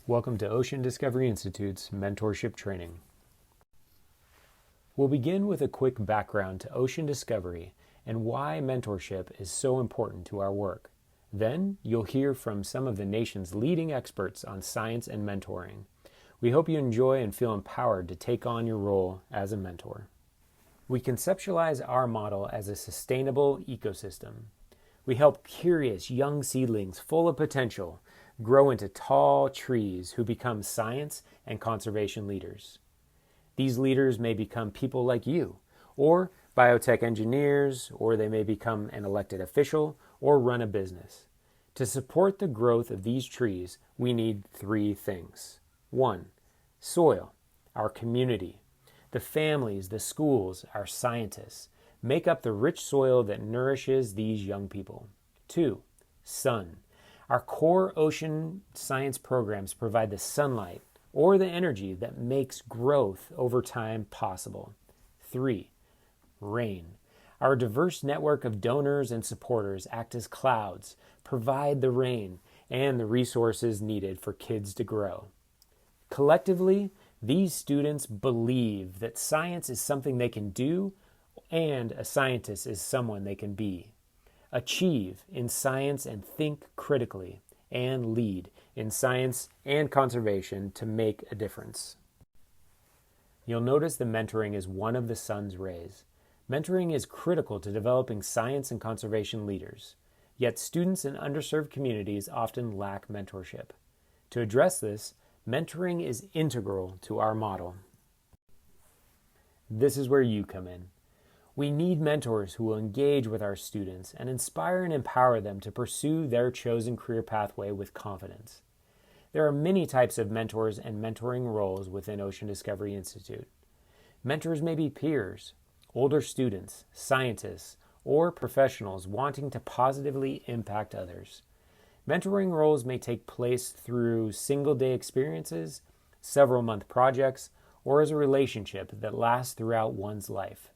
Welcome to Ocean Discovery Institute's Mentorship Training. We'll begin with a quick background to ocean discovery and why mentorship is so important to our work. Then, you'll hear from some of the nation's leading experts on science and mentoring. We hope you enjoy and feel empowered to take on your role as a mentor. We conceptualize our model as a sustainable ecosystem. We help curious young seedlings full of potential grow into tall trees who become science and conservation leaders. These leaders may become people like you, or biotech engineers, or they may become an elected official or run a business. To support the growth of these trees, we need three things. 1. Soil, our community. The families, the schools, our scientists make up the rich soil that nourishes these young people. 2. Sun. Our core ocean science programs provide the sunlight or the energy that makes growth over time possible. 3. Rain. Our diverse network of donors and supporters act as clouds, provide the rain and the resources needed for kids to grow. Collectively, these students believe that science is something they can do and a scientist is someone they can be. Achieve in science and think critically, and lead in science and conservation to make a difference. You'll notice that mentoring is one of the sun's rays. Mentoring is critical to developing science and conservation leaders, yet students in underserved communities often lack mentorship. To address this, mentoring is integral to our model. This is where you come in. We need mentors who will engage with our students and inspire and empower them to pursue their chosen career pathway with confidence. There are many types of mentors and mentoring roles within Ocean Discovery Institute. Mentors may be peers, older students, scientists, or professionals wanting to positively impact others. Mentoring roles may take place through single-day experiences, several-month projects, or as a relationship that lasts throughout one's life.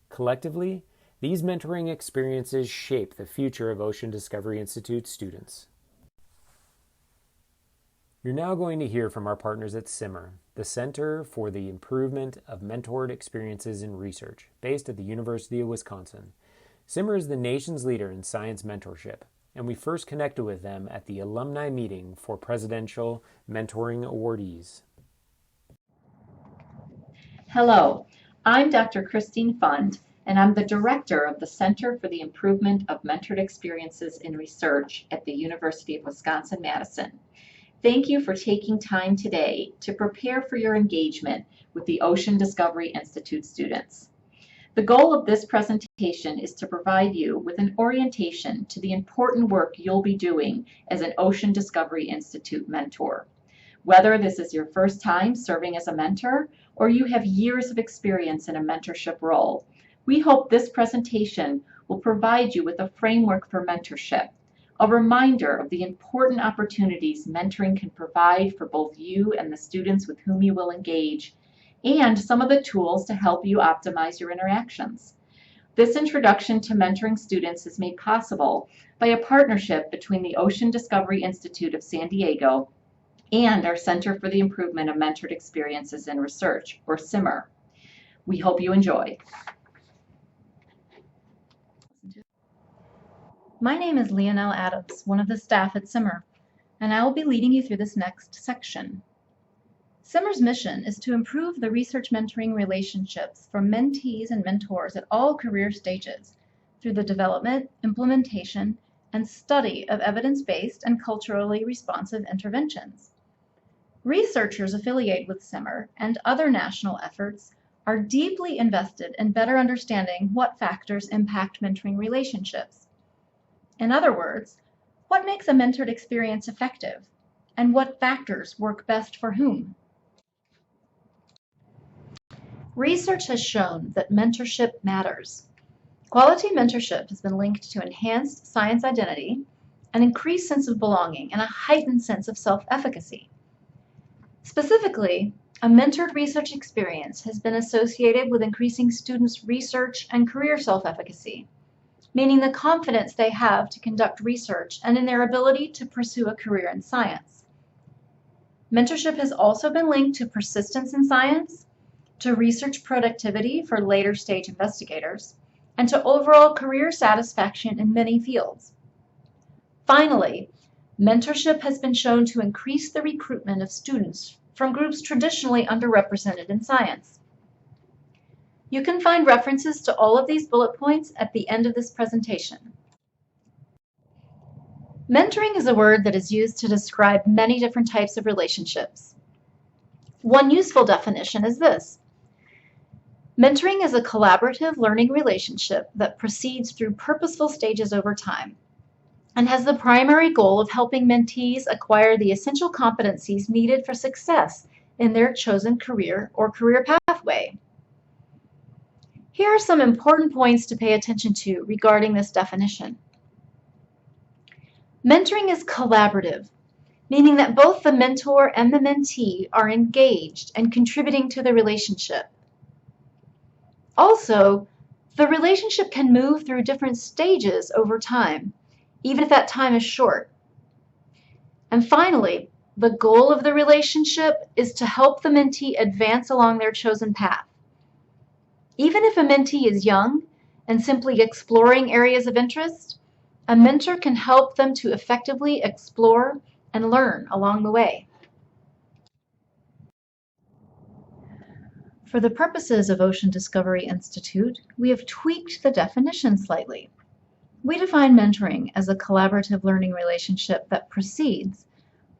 Collectively, these mentoring experiences shape the future of Ocean Discovery Institute students. You're now going to hear from our partners at CIMMER, the Center for the Improvement of Mentored Experiences in Research, based at the University of Wisconsin. CIMMER is the nation's leader in science mentorship, and we first connected with them at the alumni meeting for presidential mentoring awardees. Hello, I'm Dr. Christine Fund, and I'm the director of the Center for the Improvement of Mentored Experiences in Research at the University of Wisconsin-Madison. Thank you for taking time today to prepare for your engagement with the Ocean Discovery Institute students. The goal of this presentation is to provide you with an orientation to the important work you'll be doing as an Ocean Discovery Institute mentor. Whether this is your first time serving as a mentor or you have years of experience in a mentorship role, we hope this presentation will provide you with a framework for mentorship, a reminder of the important opportunities mentoring can provide for both you and the students with whom you will engage, and some of the tools to help you optimize your interactions. This introduction to mentoring students is made possible by a partnership between the Ocean Discovery Institute of San Diego and our Center for the Improvement of Mentored Experiences in Research, or CIMMER. We hope you enjoy. My name is Leonelle Adams, one of the staff at CIMMER, and I will be leading you through this next section. CIMMER's mission is to improve the research mentoring relationships for mentees and mentors at all career stages through the development, implementation, and study of evidence-based and culturally responsive interventions. Researchers affiliated with CIMMER and other national efforts are deeply invested in better understanding what factors impact mentoring relationships. In other words, what makes a mentored experience effective, and what factors work best for whom? Research has shown that mentorship matters. Quality mentorship has been linked to enhanced science identity, an increased sense of belonging, and a heightened sense of self-efficacy. Specifically, a mentored research experience has been associated with increasing students' research and career self-efficacy, meaning the confidence they have to conduct research and in their ability to pursue a career in science. Mentorship has also been linked to persistence in science, to research productivity for later stage investigators, and to overall career satisfaction in many fields. Finally, mentorship has been shown to increase the recruitment of students from groups traditionally underrepresented in science. You can find references to all of these bullet points at the end of this presentation. Mentoring is a word that is used to describe many different types of relationships. One useful definition is this: mentoring is a collaborative learning relationship that proceeds through purposeful stages over time and has the primary goal of helping mentees acquire the essential competencies needed for success in their chosen career or career pathway. Here are some important points to pay attention to regarding this definition. Mentoring is collaborative, meaning that both the mentor and the mentee are engaged and contributing to the relationship. Also, the relationship can move through different stages over time, even if that time is short. And finally, the goal of the relationship is to help the mentee advance along their chosen path. Even if a mentee is young and simply exploring areas of interest, a mentor can help them to effectively explore and learn along the way. For the purposes of Ocean Discovery Institute, we have tweaked the definition slightly. We define mentoring as a collaborative learning relationship that proceeds,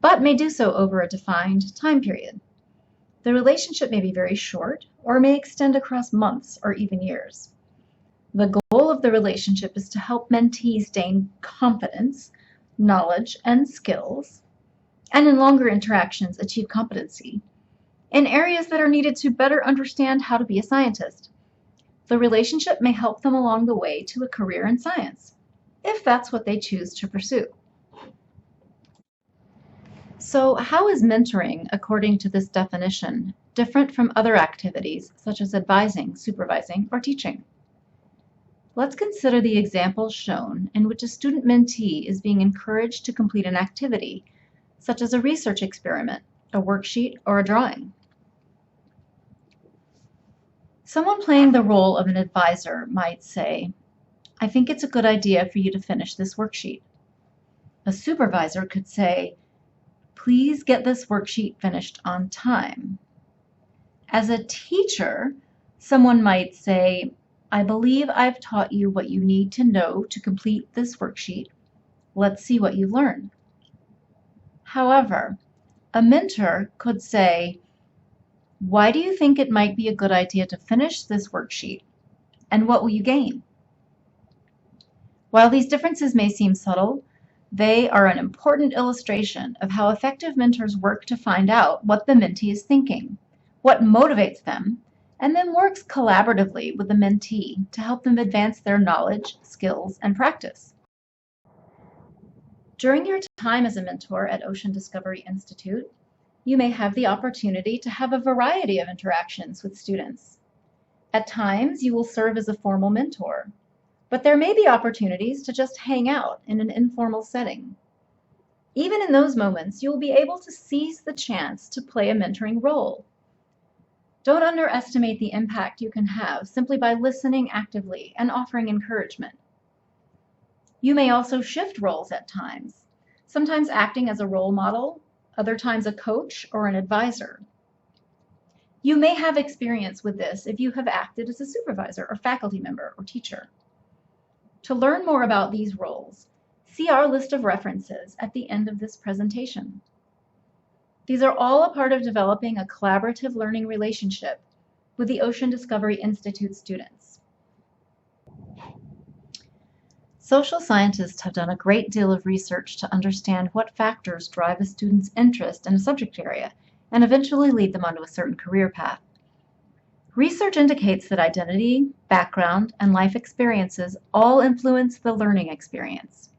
but may do so over a defined time period. The relationship may be very short or may extend across months or even years. The goal of the relationship is to help mentees gain confidence, knowledge, and skills, and in longer interactions achieve competency in areas that are needed to better understand how to be a scientist. The relationship may help them along the way to a career in science, if that's what they choose to pursue. So how is mentoring, according to this definition, different from other activities such as advising, supervising, or teaching? Let's consider the example shown in which a student mentee is being encouraged to complete an activity, such as a research experiment, a worksheet, or a drawing. Someone playing the role of an advisor might say, "I think it's a good idea for you to finish this worksheet." A supervisor could say, "Please get this worksheet finished on time." As a teacher, someone might say, "I believe I've taught you what you need to know to complete this worksheet. Let's see what you've learned." However, a mentor could say, "Why do you think it might be a good idea to finish this worksheet? And what will you gain?" While these differences may seem subtle, they are an important illustration of how effective mentors work to find out what the mentee is thinking, what motivates them, and then works collaboratively with the mentee to help them advance their knowledge, skills, and practice. During your time as a mentor at Ocean Discovery Institute, you may have the opportunity to have a variety of interactions with students. At times, you will serve as a formal mentor, but there may be opportunities to just hang out in an informal setting. Even in those moments, you will be able to seize the chance to play a mentoring role. Don't underestimate the impact you can have simply by listening actively and offering encouragement. You may also shift roles at times, sometimes acting as a role model, other times a coach or an advisor. You may have experience with this if you have acted as a supervisor or faculty member or teacher. To learn more about these roles, see our list of references at the end of this presentation. These are all a part of developing a collaborative learning relationship with the Ocean Discovery Institute students. Social scientists have done a great deal of research to understand what factors drive a student's interest in a subject area and eventually lead them onto a certain career path. Research indicates that identity, background, and life experiences all influence the learning experience.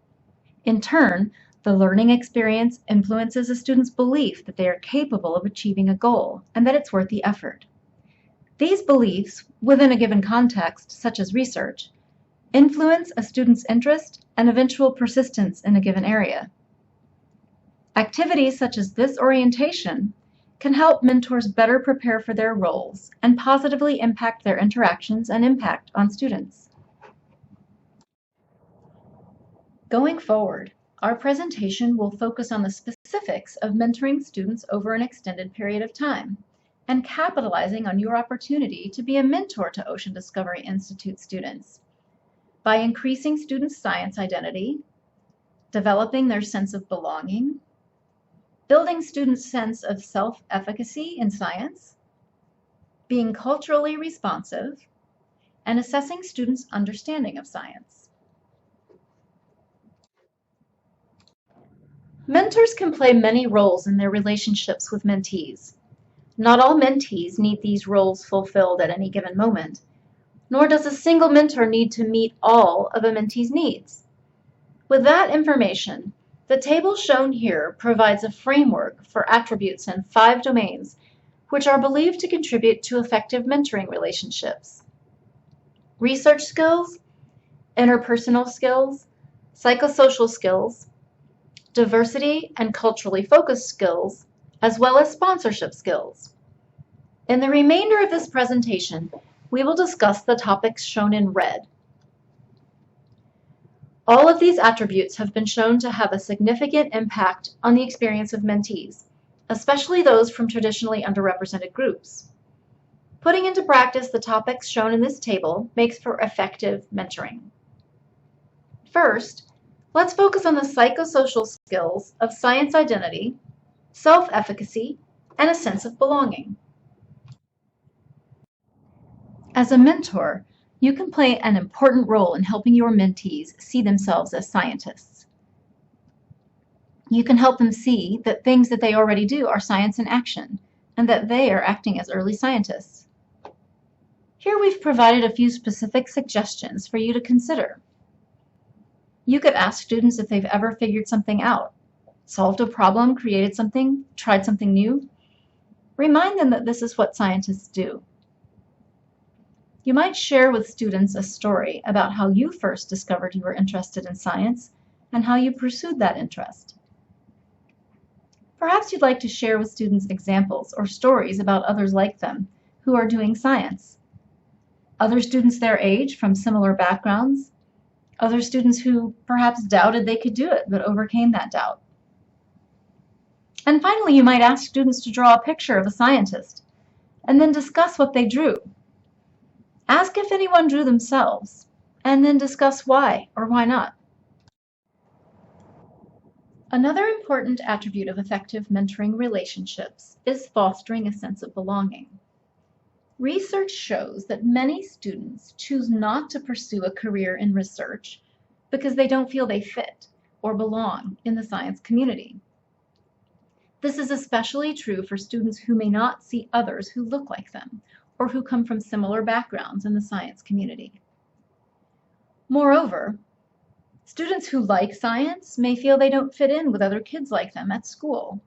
In turn, the learning experience influences a student's belief that they are capable of achieving a goal and that it's worth the effort. These beliefs, within a given context, such as research, influence a student's interest and eventual persistence in a given area. Activities such as this orientation can help mentors better prepare for their roles and positively impact their interactions and impact on students. Going forward, our presentation will focus on the specifics of mentoring students over an extended period of time and capitalizing on your opportunity to be a mentor to Ocean Discovery Institute students by increasing students' science identity, developing their sense of belonging, building students' sense of self-efficacy in science, being culturally responsive, and assessing students' understanding of science. Mentors can play many roles in their relationships with mentees. Not all mentees need these roles fulfilled at any given moment, nor does a single mentor need to meet all of a mentee's needs. With that information, the table shown here provides a framework for attributes in 5 domains, which are believed to contribute to effective mentoring relationships: research skills, interpersonal skills, psychosocial skills, diversity and culturally focused skills, as well as sponsorship skills. In the remainder of this presentation, we will discuss the topics shown in red. All of these attributes have been shown to have a significant impact on the experience of mentees, especially those from traditionally underrepresented groups. Putting into practice the topics shown in this table makes for effective mentoring. First, let's focus on the psychosocial skills of science identity, self-efficacy, and a sense of belonging. As a mentor, you can play an important role in helping your mentees see themselves as scientists. You can help them see that things that they already do are science in action, and that they are acting as early scientists. Here we've provided a few specific suggestions for you to consider. You could ask students if they've ever figured something out, solved a problem, created something, tried something new. Remind them that this is what scientists do. You might share with students a story about how you first discovered you were interested in science and how you pursued that interest. Perhaps you'd like to share with students examples or stories about others like them who are doing science. Other students their age from similar backgrounds, other students who perhaps doubted they could do it but overcame that doubt. And finally, you might ask students to draw a picture of a scientist and then discuss what they drew. Ask if anyone drew themselves, and then discuss why or why not. Another important attribute of effective mentoring relationships is fostering a sense of belonging. Research shows that many students choose not to pursue a career in research because they don't feel they fit or belong in the science community. This is especially true for students who may not see others who look like them or who come from similar backgrounds in the science community. Moreover, students who like science may feel they don't fit in with other kids like them at school.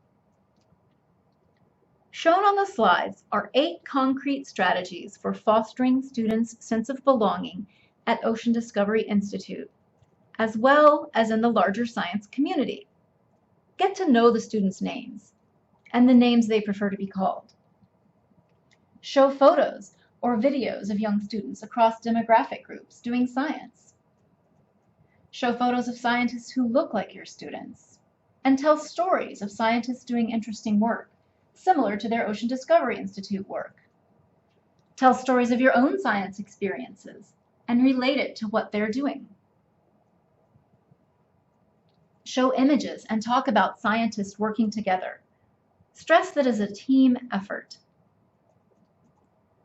Shown on the slides are 8 concrete strategies for fostering students' sense of belonging at Ocean Discovery Institute, as well as in the larger science community. Get to know the students' names and the names they prefer to be called. Show photos or videos of young students across demographic groups doing science. Show photos of scientists who look like your students, and tell stories of scientists doing interesting work, similar to their Ocean Discovery Institute work. Tell stories of your own science experiences and relate it to what they're doing. Show images and talk about scientists working together. Stress that it's a team effort.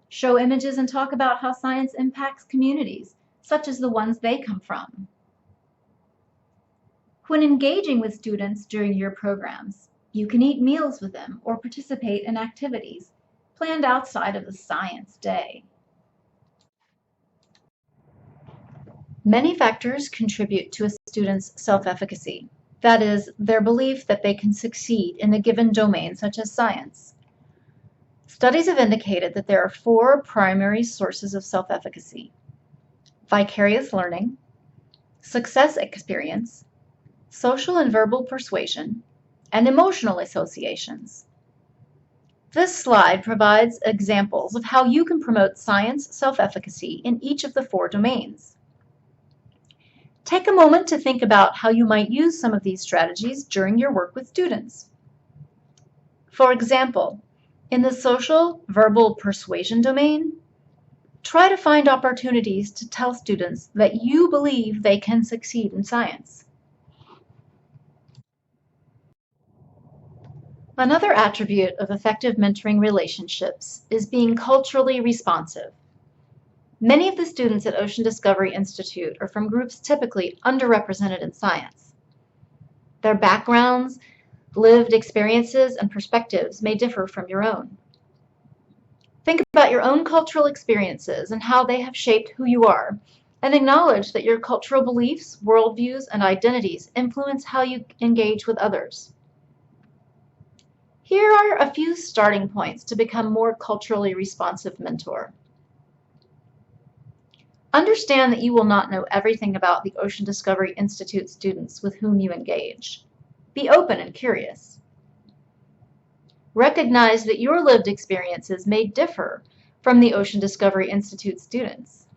Show images and talk about how science impacts communities, such as the ones they come from. When engaging with students during your programs, you can eat meals with them or participate in activities planned outside of the science day. Many factors contribute to a student's self-efficacy. That is, their belief that they can succeed in a given domain such as science. Studies have indicated that there are 4 primary sources of self-efficacy: vicarious learning, success experience, social and verbal persuasion, and emotional associations. This slide provides examples of how you can promote science self-efficacy in each of the 4 domains. Take a moment to think about how you might use some of these strategies during your work with students. For example, in the social verbal persuasion domain, try to find opportunities to tell students that you believe they can succeed in science. Another attribute of effective mentoring relationships is being culturally responsive. Many of the students at Ocean Discovery Institute are from groups typically underrepresented in science. Their backgrounds, lived experiences, and perspectives may differ from your own. Think about your own cultural experiences and how they have shaped who you are, and acknowledge that your cultural beliefs, worldviews, and identities influence how you engage with others. Here are a few starting points to become a more culturally responsive mentor. Understand that you will not know everything about the Ocean Discovery Institute students with whom you engage. Be open and curious. Recognize that your lived experiences may differ from the Ocean Discovery Institute students.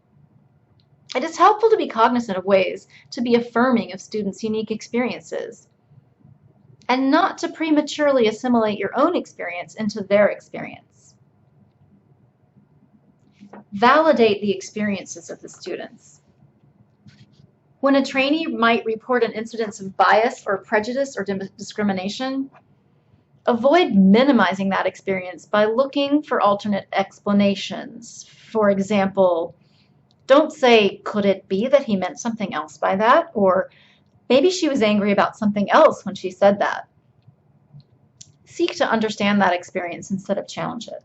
It is helpful to be cognizant of ways to be affirming of students' unique experiences, and not to prematurely assimilate your own experience into their experience. Validate the experiences of the students. When a trainee might report an incidence of bias or prejudice or discrimination, avoid minimizing that experience by looking for alternate explanations. For example, don't say, "Could it be that he meant something else by that?" Or, "Maybe she was angry about something else when she said that." Seek to understand that experience instead of challenge it.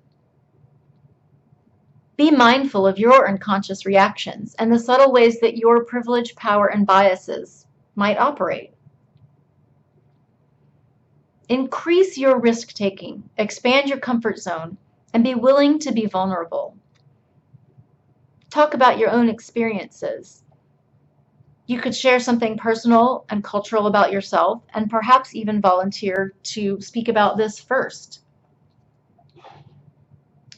Be mindful of your unconscious reactions and the subtle ways that your privilege, power, and biases might operate. Increase your risk-taking, expand your comfort zone, and be willing to be vulnerable. Talk about your own experiences. You could share something personal and cultural about yourself, and perhaps even volunteer to speak about this first.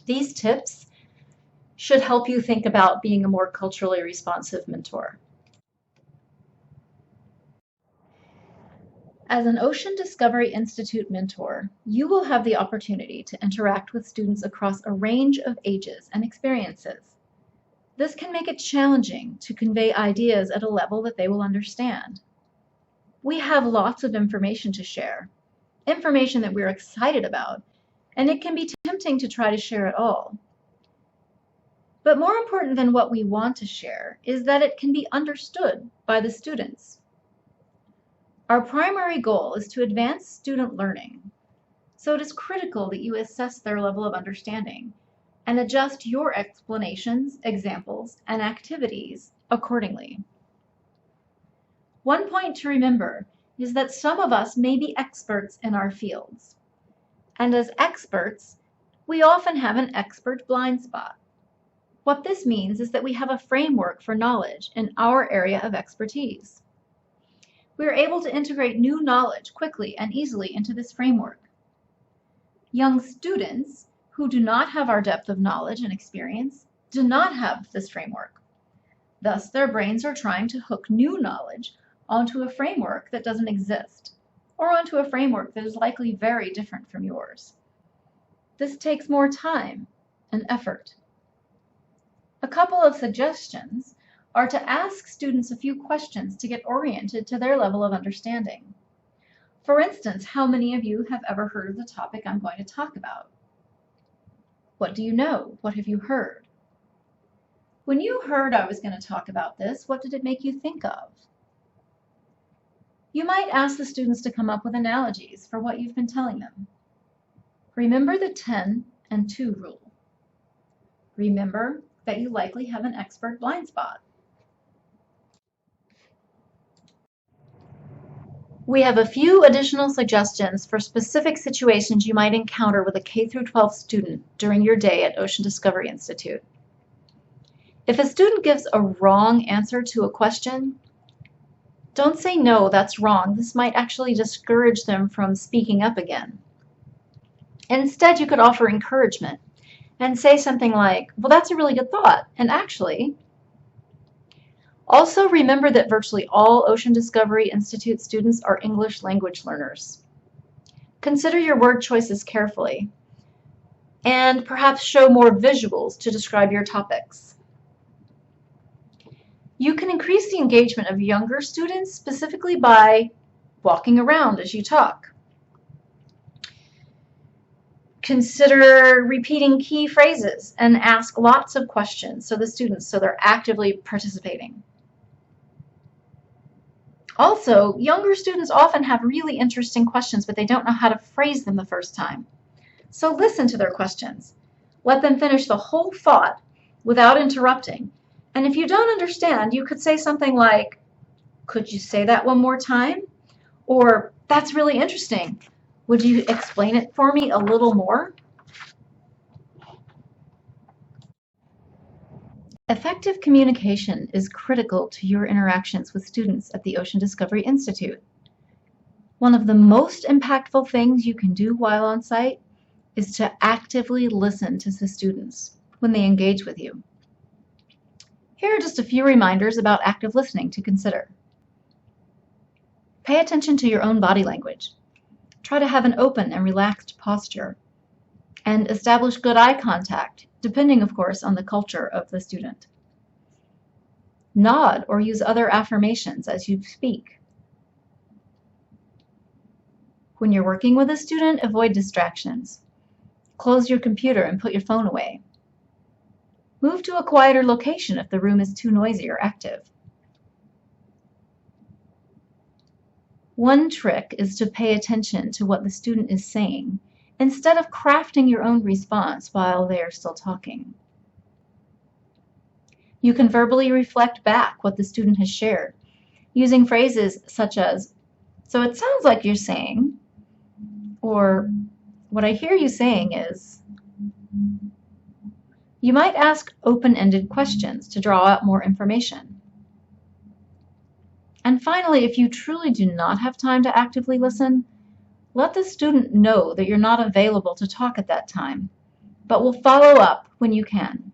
These tips should help you think about being a more culturally responsive mentor. As an Ocean Discovery Institute mentor, you will have the opportunity to interact with students across a range of ages and experiences. This can make it challenging to convey ideas at a level that they will understand. We have lots of information to share, information that we're excited about, and it can be tempting to try to share it all. But more important than what we want to share is that it can be understood by the students. Our primary goal is to advance student learning, so it is critical that you assess their level of understanding and adjust your explanations, examples, and activities accordingly. One point to remember is that some of us may be experts in our fields, and as experts, we often have an expert blind spot. What this means is that we have a framework for knowledge in our area of expertise. We are able to integrate new knowledge quickly and easily into this framework. Young students who do not have our depth of knowledge and experience do not have this framework. Thus, their brains are trying to hook new knowledge onto a framework that doesn't exist, or onto a framework that is likely very different from yours. This takes more time and effort. A couple of suggestions are to ask students a few questions to get oriented to their level of understanding. For instance, how many of you have ever heard of the topic I'm going to talk about? What do you know? What have you heard? When you heard I was going to talk about this, what did it make you think of? You might ask the students to come up with analogies for what you've been telling them. Remember the 10 and 2 rule. Remember that you likely have an expert blind spot. We have a few additional suggestions for specific situations you might encounter with a K-12 student during your day at Ocean Discovery Institute. If a student gives a wrong answer to a question, Don't say, no, that's wrong. This might actually discourage them from speaking up again. Instead, you could offer encouragement and say something like, well, that's a really good thought. And actually, also remember that virtually all Ocean Discovery Institute students are English language learners. Consider your word choices carefully and perhaps show more visuals to describe your topics. You can increase the engagement of younger students specifically by walking around as you talk. Consider repeating key phrases and ask lots of questions so they're actively participating. Also, younger students often have really interesting questions, but they don't know how to phrase them the first time. So listen to their questions. Let them finish the whole thought without interrupting. And if you don't understand, you could say something like, could you say that one more time? Or, that's really interesting. Would you explain it for me a little more? Effective communication is critical to your interactions with students at the Ocean Discovery Institute. One of the most impactful things you can do while on site is to actively listen to the students when they engage with you. Here are just a few reminders about active listening to consider. Pay attention to your own body language. Try to have an open and relaxed posture, and establish good eye contact, depending, of course, on the culture of the student. Nod or use other affirmations as you speak. When you're working with a student, avoid distractions. Close your computer and put your phone away. Move to a quieter location if the room is too noisy or active. One trick is to pay attention to what the student is saying instead of crafting your own response while they are still talking. You can verbally reflect back what the student has shared, using phrases such as, so it sounds like you're saying, or what I hear you saying is. You might ask open-ended questions to draw out more information. And finally, if you truly do not have time to actively listen, let the student know that you're not available to talk at that time, but will follow up when you can.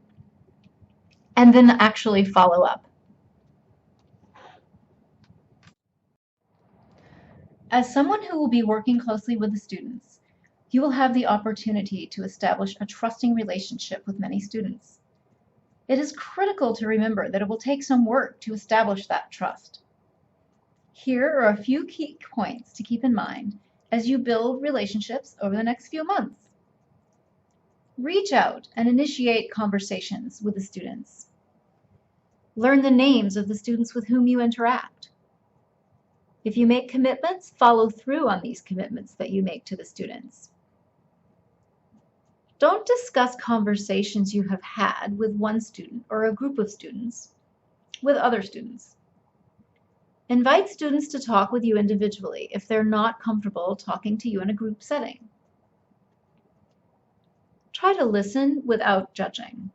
And then actually follow up. As someone who will be working closely with the students, you will have the opportunity to establish a trusting relationship with many students. It is critical to remember that it will take some work to establish that trust. Here are a few key points to keep in mind as you build relationships over the next few months. Reach out and initiate conversations with the students. Learn the names of the students with whom you interact. If you make commitments, follow through on these commitments that you make to the students. Don't discuss conversations you have had with one student or a group of students with other students. Invite students to talk with you individually if they're not comfortable talking to you in a group setting. Try to listen without judging.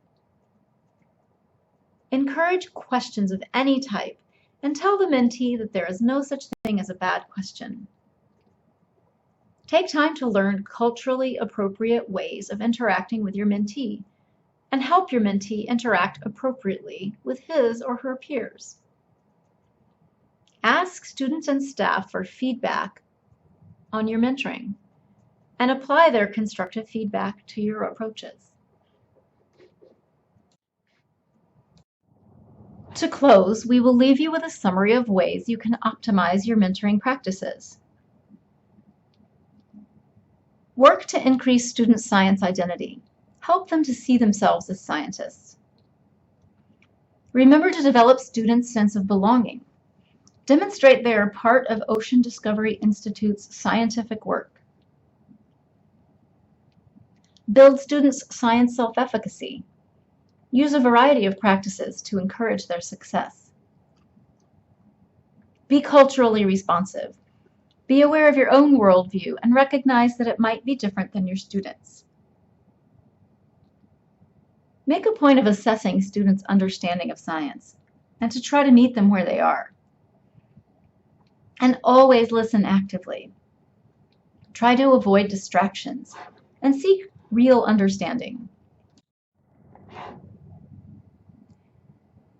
Encourage questions of any type and tell the mentee that there is no such thing as a bad question. Take time to learn culturally appropriate ways of interacting with your mentee and help your mentee interact appropriately with his or her peers. Ask students and staff for feedback on your mentoring and apply their constructive feedback to your approaches. To close, we will leave you with a summary of ways you can optimize your mentoring practices. Work to increase student science identity. Help them to see themselves as scientists. Remember to develop students' sense of belonging. Demonstrate they are part of Ocean Discovery Institute's scientific work. Build students' science self-efficacy. Use a variety of practices to encourage their success. Be culturally responsive. Be aware of your own worldview and recognize that it might be different than your students. Make a point of assessing students' understanding of science and to try to meet them where they are. And always listen actively. Try to avoid distractions and seek real understanding.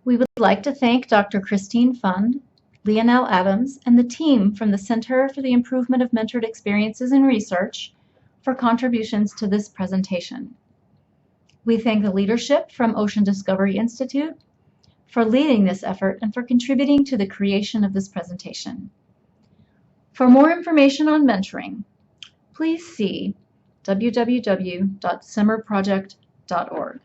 We would like to thank Dr. Christine Fund, Leonelle Adams, and the team from the Center for the Improvement of Mentored Experiences in Research for contributions to this presentation. We thank the leadership from Ocean Discovery Institute for leading this effort and for contributing to the creation of this presentation. For more information on mentoring, please see www.simmerproject.org.